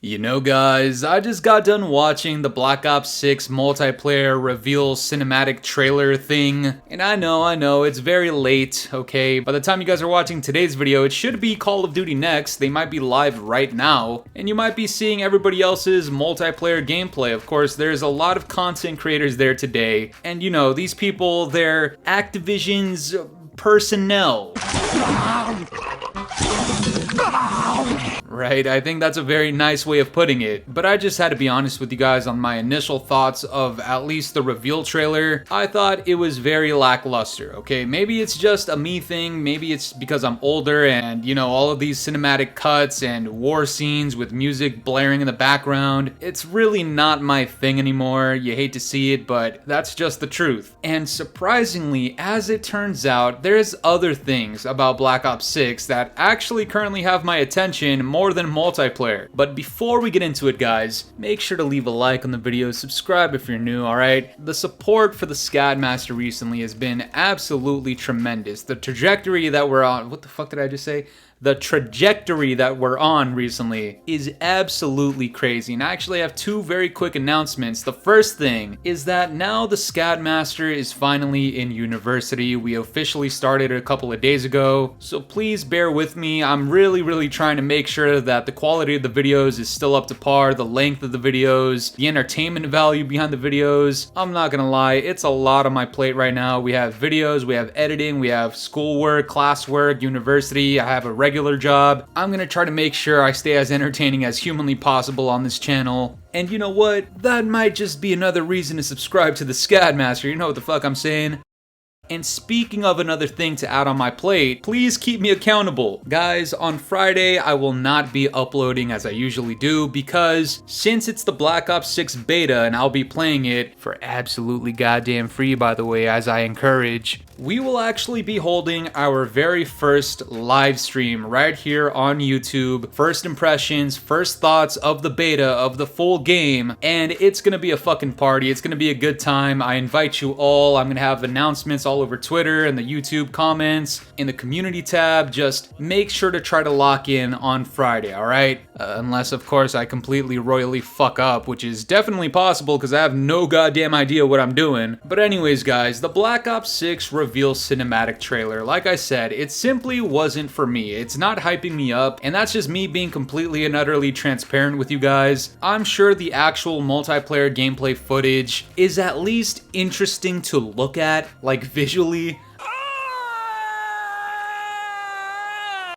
You know guys, I just got done watching the Black Ops 6 multiplayer reveal cinematic trailer thing, and I know, it's very late, okay? By the time you guys are watching today's video, it should be Call of Duty Next. They might be live right now, and you might be seeing everybody else's multiplayer gameplay. Of course, there's a lot of content creators there today, and you know, these people, they're Activision's personnel. Right, I think that's a very nice way of putting it, but I just had to be honest with you guys on my initial thoughts of at least the reveal trailer. I thought it was very lackluster, okay? Maybe it's just a me thing, maybe it's because I'm older and, you know, all of these cinematic cuts and war scenes with music blaring in the background, it's really not my thing anymore. You hate to see it, but that's just the truth. And surprisingly, as it turns out, there's other things about Black Ops 6 that actually currently have my attention more than multiplayer. But before we get into it guys, make sure to leave a like on the video, subscribe if you're new, alright? The support for the COD Master recently has been absolutely tremendous. The trajectory that we're on, what the fuck did I just say? The trajectory that we're on recently is absolutely crazy, and I actually have two very quick announcements. The first thing is that now the COD Master is finally in university. We officially started a couple of days ago, so please bear with me. I'm really trying to make sure that the quality of the videos is still up to par, the length of the videos, the entertainment value behind the videos. I'm not gonna lie, it's a lot on my plate right now. We have videos, we have editing, we have schoolwork, classwork, university, I have a regular job. I'm gonna try to make sure I stay as entertaining as humanly possible on this channel. And you know what? That might just be another reason to subscribe to the COD Master. You know what the fuck I'm saying? And speaking of another thing to add on my plate, please keep me accountable. Guys, on Friday, I will not be uploading as I usually do because since it's the Black Ops 6 beta and I'll be playing it for absolutely goddamn free, by the way, as I encourage, we will actually be holding our very first live stream right here on YouTube. First impressions, first thoughts of the beta, of the full game, and it's gonna be a fucking party. It's gonna be a good time. I invite you all. I'm gonna have announcements all over Twitter and the YouTube comments, in the community tab. Just make sure to try to lock in on Friday, alright? Unless, of course, I completely royally fuck up, which is definitely possible because I have no goddamn idea what I'm doing. But anyways, guys, the Black Ops 6 reveal cinematic trailer, like I said, it simply wasn't for me. It's not hyping me up, and that's just me being completely and utterly transparent with you guys. I'm sure the actual multiplayer gameplay footage is at least interesting to look at, like visually.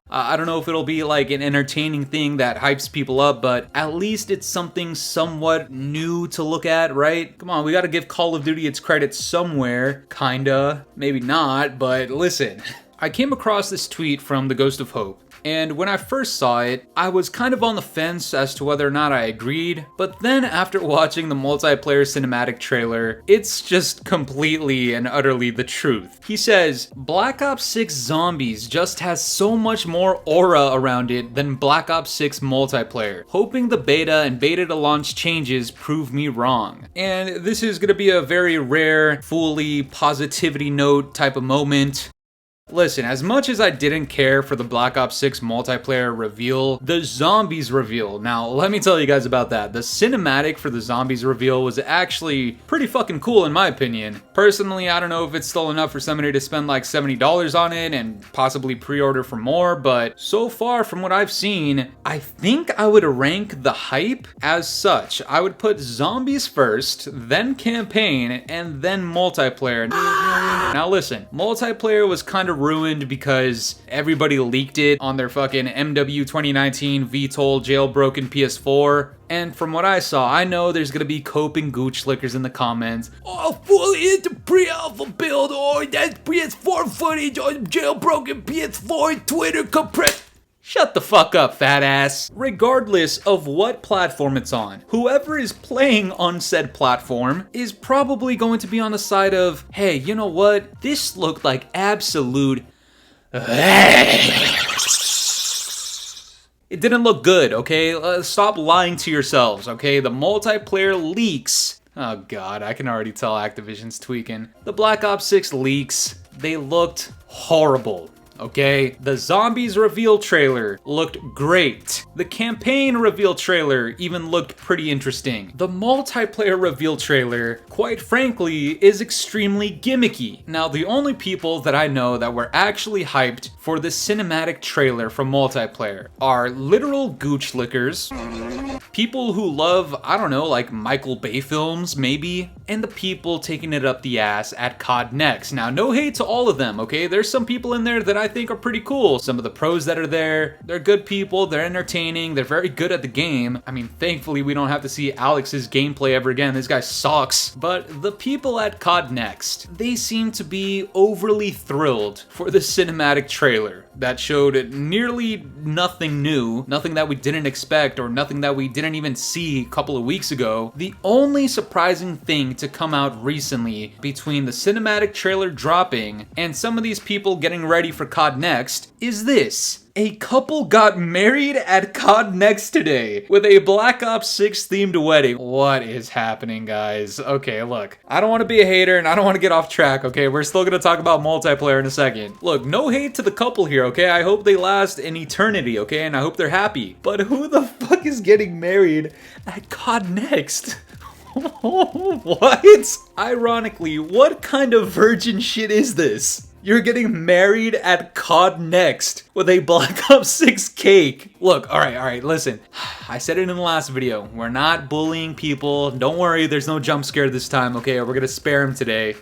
I don't know if it'll be like an entertaining thing that hypes people up, but at least it's something somewhat new to look at, right? Come on, we gotta give Call of Duty its credit somewhere, kinda. Maybe not, but listen. I came across this tweet from the Ghost of Hope, and when I first saw it, I was kind of on the fence as to whether or not I agreed, but then after watching the multiplayer cinematic trailer, it's just completely and utterly the truth. He says, Black Ops 6 Zombies just has so much more aura around it than Black Ops 6 multiplayer. Hoping the beta and beta to launch changes prove me wrong. And this is gonna be a very rare, Fooly, positivity note type of moment. Listen, as much as I didn't care for the Black Ops 6 multiplayer reveal, the Zombies reveal, now let me tell you guys about that. The cinematic for the Zombies reveal was actually pretty fucking cool in my opinion. Personally, I don't know if it's still enough for somebody to spend like $70 on it and possibly pre-order for more, but so far from what I've seen, I think I would rank the hype as such. I would put Zombies first, then campaign, and then multiplayer. Now listen, multiplayer was kind of ruined because everybody leaked it on their fucking MW 2019 VTOL jailbroken PS4. And from what I saw, I know there's gonna be cope and gooch lickers in the comments. Oh, fully into pre-alpha build, or that's PS4 footage on jailbroken PS4 Twitter compressed. Shut the fuck up, fat ass. Regardless of what platform it's on, whoever is playing on said platform is probably going to be on the side of, hey, you know what? This looked like absolute... It didn't look good, okay? Stop lying to yourselves, okay? The multiplayer leaks. Oh god, I can already tell Activision's tweaking. The Black Ops 6 leaks, they looked horrible. okay? The zombies reveal trailer looked great. The campaign reveal trailer even looked pretty interesting. The multiplayer reveal trailer, quite frankly, is extremely gimmicky. Now, the only people that I know that were actually hyped for the cinematic trailer from multiplayer are literal gooch lickers, people who love, I don't know, like Michael Bay films, maybe, and the people taking it up the ass at COD NEXT. Now, no hate to all of them, okay? There's some people in there that I think are pretty cool. Some of the pros that are there, they're good people, they're entertaining, they're very good at the game. I mean, thankfully, we don't have to see Alex's gameplay ever again. This guy sucks. But the people at COD NEXT, they seem to be overly thrilled for the cinematic trailer that showed nearly nothing new, nothing that we didn't expect, or nothing that we didn't even see a couple of weeks ago. The only surprising thing to come out recently between the cinematic trailer dropping and some of these people getting ready for COD NEXT is this. A couple got married at COD NEXT today with a Black Ops 6 themed wedding. What is happening, guys? Okay, look, I don't want to be a hater and I don't want to get off track, okay? We're still gonna talk about multiplayer in a second. Look, no hate to the couple here, okay? I hope they last an eternity, okay? And I hope they're happy. But who the fuck is getting married at COD NEXT? What? Ironically, what kind of virgin shit is this? You're getting married at COD NEXT with a Black Ops 6 cake. Look, all right, listen. I said it in the last video. We're not bullying people. Don't worry, there's no jump scare this time, okay? We're gonna spare him today.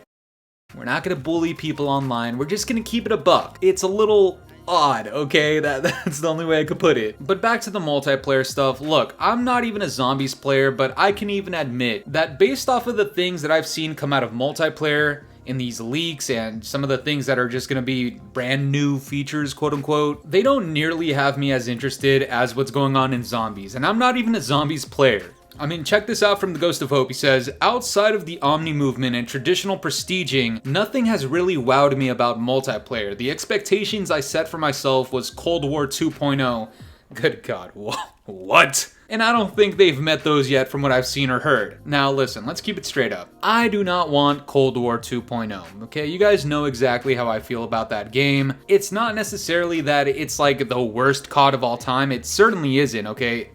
We're not gonna bully people online. We're just gonna keep it a buck. It's a little odd, okay? That's the only way I could put it. But back to the multiplayer stuff. Look, I'm not even a zombies player, but I can even admit that based off of the things that I've seen come out of multiplayer in these leaks and some of the things that are just gonna be brand new features, quote unquote, they don't nearly have me as interested as what's going on in zombies. And I'm not even a zombies player. I mean, check this out from the Ghost of Hope. He says, outside of the Omni movement and traditional prestiging, nothing has really wowed me about multiplayer. The expectations I set for myself was Cold War 2.0. Good God, what? And I don't think they've met those yet from what I've seen or heard. Now listen, let's keep it straight up. I do not want Cold War 2.0, okay? You guys know exactly how I feel about that game. It's not necessarily that it's like the worst COD of all time. It certainly isn't, okay?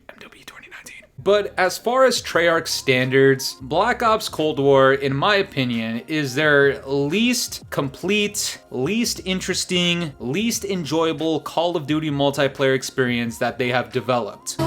But as far as Treyarch standards, Black Ops Cold War, in my opinion, is their least complete, least interesting, least enjoyable Call of Duty multiplayer experience that they have developed.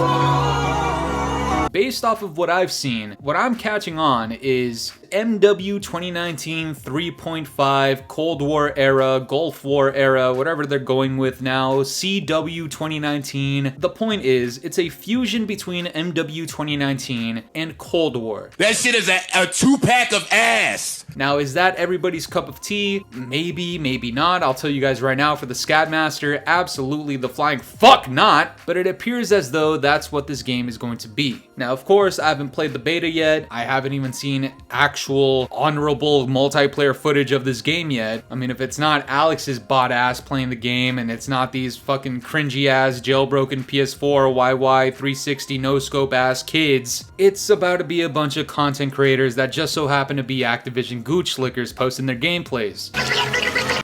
Based off of what I've seen, what I'm catching on is MW 2019 3.5, Cold War era, Gulf War era, whatever they're going with now, CW 2019. The point is, it's a fusion between MW 2019 and Cold War. That shit is a two-pack of ass. Now, is that everybody's cup of tea? Maybe, maybe not. I'll tell you guys right now, for the Scatmaster, absolutely the flying fuck not. But it appears as though that's what this game is going to be. Now, of course, I haven't played the beta yet. I haven't even seen actual honorable multiplayer footage of this game yet. I mean, if it's not Alex's bot ass playing the game and it's not these fucking cringy ass jailbroken PS4 YY 360 no scope ass kids, it's about to be a bunch of content creators that just so happen to be Activision gooch slickers posting their gameplays.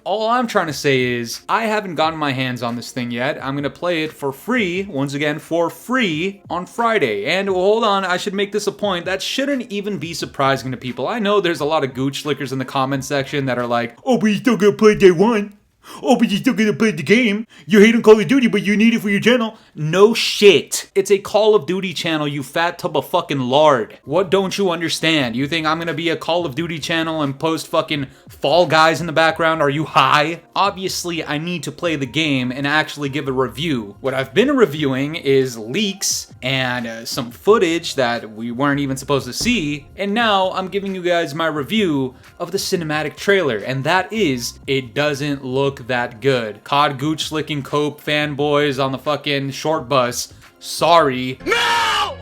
All I'm trying to say is, I haven't gotten my hands on this thing yet. I'm gonna play it for free, once again, for free, on Friday. And hold on, I should make this a point. That shouldn't even be surprising to people. I know there's a lot of gooch slickers in the comment section that are like, oh, but you still gonna play day one. Oh, but you're still gonna play the game. You hate on Call of Duty, but you need it for your channel. No shit. It's a Call of Duty channel, you fat tub of fucking lard. What don't you understand? You think I'm gonna be a Call of Duty channel and post fucking Fall Guys in the background? Are you high? Obviously, I need to play the game and actually give a review. What I've been reviewing is leaks and some footage that we weren't even supposed to see. And now I'm giving you guys my review of the cinematic trailer. And that is, it doesn't look that good. COD gooch slicking cope fanboys on the fucking short bus. Sorry. No!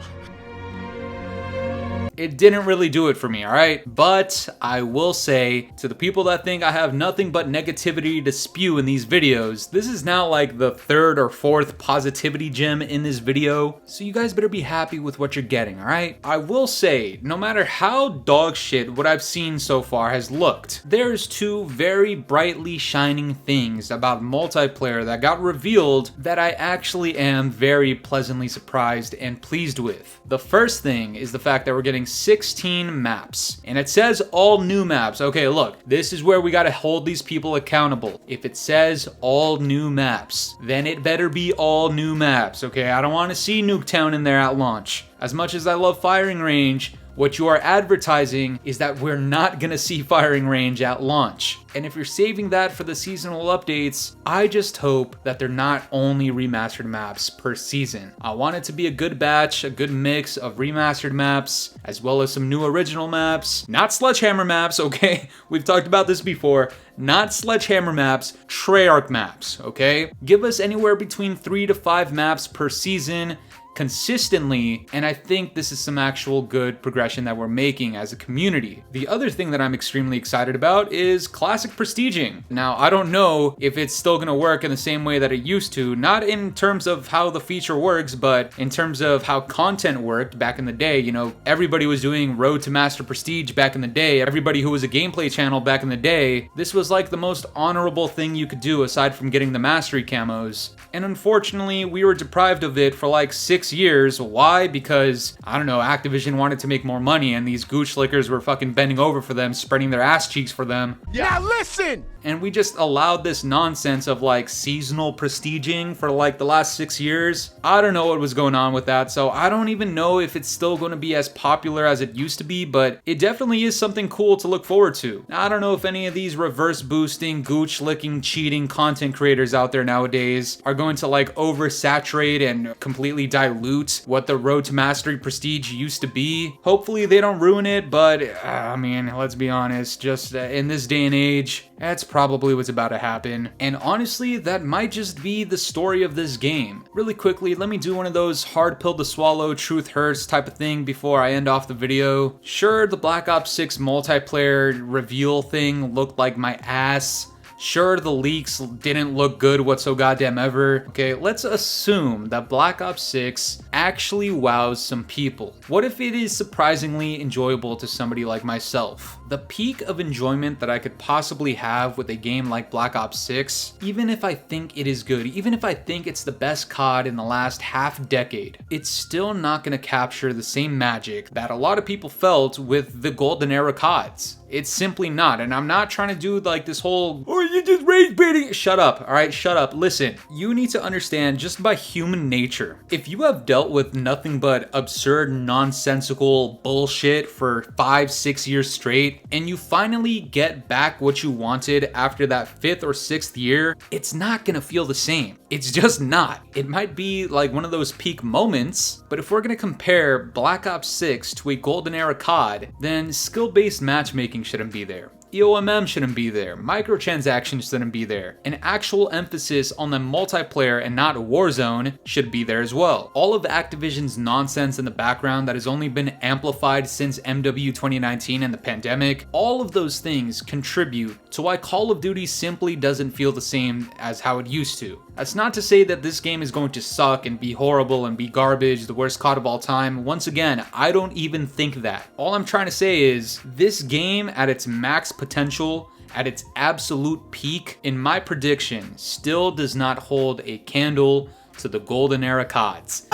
it didn't really do it for me, alright? But I will say, to the people that think I have nothing but negativity to spew in these videos, this is now like the third or fourth positivity gem in this video, so you guys better be happy with what you're getting, alright? I will say, no matter how dog shit what I've seen so far has looked, there's two very brightly shining things about multiplayer that got revealed that I actually am very pleasantly surprised and pleased with. The first thing is the fact that we're getting 16 maps, and it says all new maps. Okay, look, this is where we gotta hold these people accountable. If it says all new maps, then it better be all new maps, okay? I don't want to see Nuketown in there at launch. As much as I love Firing Range, what you are advertising is that we're not gonna see Firing Range at launch. And if you're saving that for the seasonal updates, I just hope that they're not only remastered maps per season. I want it to be a good batch, a good mix of remastered maps, as well as some new original maps. Not Sledgehammer maps, okay? We've talked about this before. Not Sledgehammer maps, Treyarch maps, okay? Give us anywhere between 3 to 5 maps per season, consistently, and I think this is some actual good progression that we're making as a community. The other thing that I'm extremely excited about is classic prestiging. Now, I don't know if it's still gonna work in the same way that it used to, not in terms of how the feature works, but in terms of how content worked back in the day. You know, everybody was doing Road to Master Prestige back in the day. Everybody who was a gameplay channel back in the day, this was like the most honorable thing you could do aside from getting the mastery camos. And unfortunately, we were deprived of it for like 6 years. Why? Because, I don't know, Activision wanted to make more money and these gooch lickers were fucking bending over for them, spreading their ass cheeks for them. Now listen! And we just allowed this nonsense of like seasonal prestiging for like the last 6 years. I don't know what was going on with that, so I don't even know if it's still going to be as popular as it used to be, but it definitely is something cool to look forward to. Now, I don't know if any of these reverse boosting, gooch licking, cheating content creators out there nowadays are going to like oversaturate and completely dilute what the Road to Mastery Prestige used to be. Hopefully they don't ruin it, but I mean, let's be honest, just in this day and age, that's probably what's about to happen. And honestly, that might just be the story of this game. Really quickly, let me do one of those hard pill to swallow, truth hurts type of thing before I end off the video. Sure, the Black Ops 6 multiplayer reveal thing looked like my ass. Sure, the leaks didn't look good whatsoever. Okay, let's assume that Black Ops 6 actually wows some people. What if it is surprisingly enjoyable to somebody like myself? The peak of enjoyment that I could possibly have with a game like Black Ops 6, even if I think it is good, even if I think it's the best COD in the last half decade, it's still not gonna capture the same magic that a lot of people felt with the golden era CODs. It's simply not, and I'm not trying to do like this whole, oh, you just rage baiting. Shut up, all right, shut up. Listen, you need to understand just by human nature, if you have dealt with nothing but absurd, nonsensical bullshit for 5-6 years straight, and you finally get back what you wanted after that 5th or 6th year, it's not gonna feel the same. It's just not. It might be like one of those peak moments, but if we're gonna compare Black Ops 6 to a golden era COD, then skill-based matchmaking shouldn't be there. EOMM shouldn't be there, microtransactions shouldn't be there, an actual emphasis on the multiplayer and not Warzone should be there as well. All of Activision's nonsense in the background that has only been amplified since MW 2019 and the pandemic, all of those things contribute to why Call of Duty simply doesn't feel the same as how it used to. That's not to say that this game is going to suck and be horrible and be garbage, the worst COD of all time. Once again, I don't even think that. All I'm trying to say is, this game at its max potential, at its absolute peak, in my prediction, still does not hold a candle to the golden era CODs.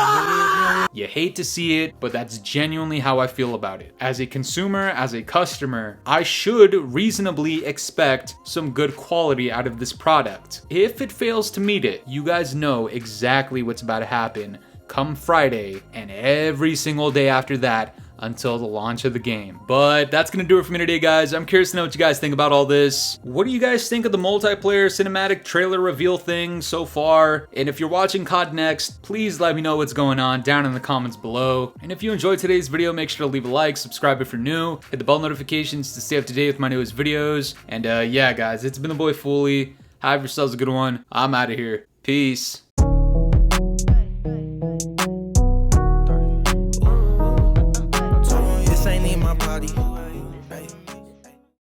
You hate to see it, but that's genuinely how I feel about it. As a consumer, as a customer, I should reasonably expect some good quality out of this product. If it fails to meet it, you guys know exactly what's about to happen come Friday and every single day after that until the launch of the game. But that's gonna do it for me today, guys. I'm curious to know what you guys think about all this. What do you guys think of the multiplayer cinematic trailer reveal thing so far? And if you're watching COD Next, please let me know what's going on down in the comments below. And if you enjoyed today's video, make sure to leave a like, subscribe if you're new, hit the bell notifications to stay up to date with my newest videos. And yeah, guys, it's been the boy Fooly. Have yourselves a good one. I'm out of here. Peace. body.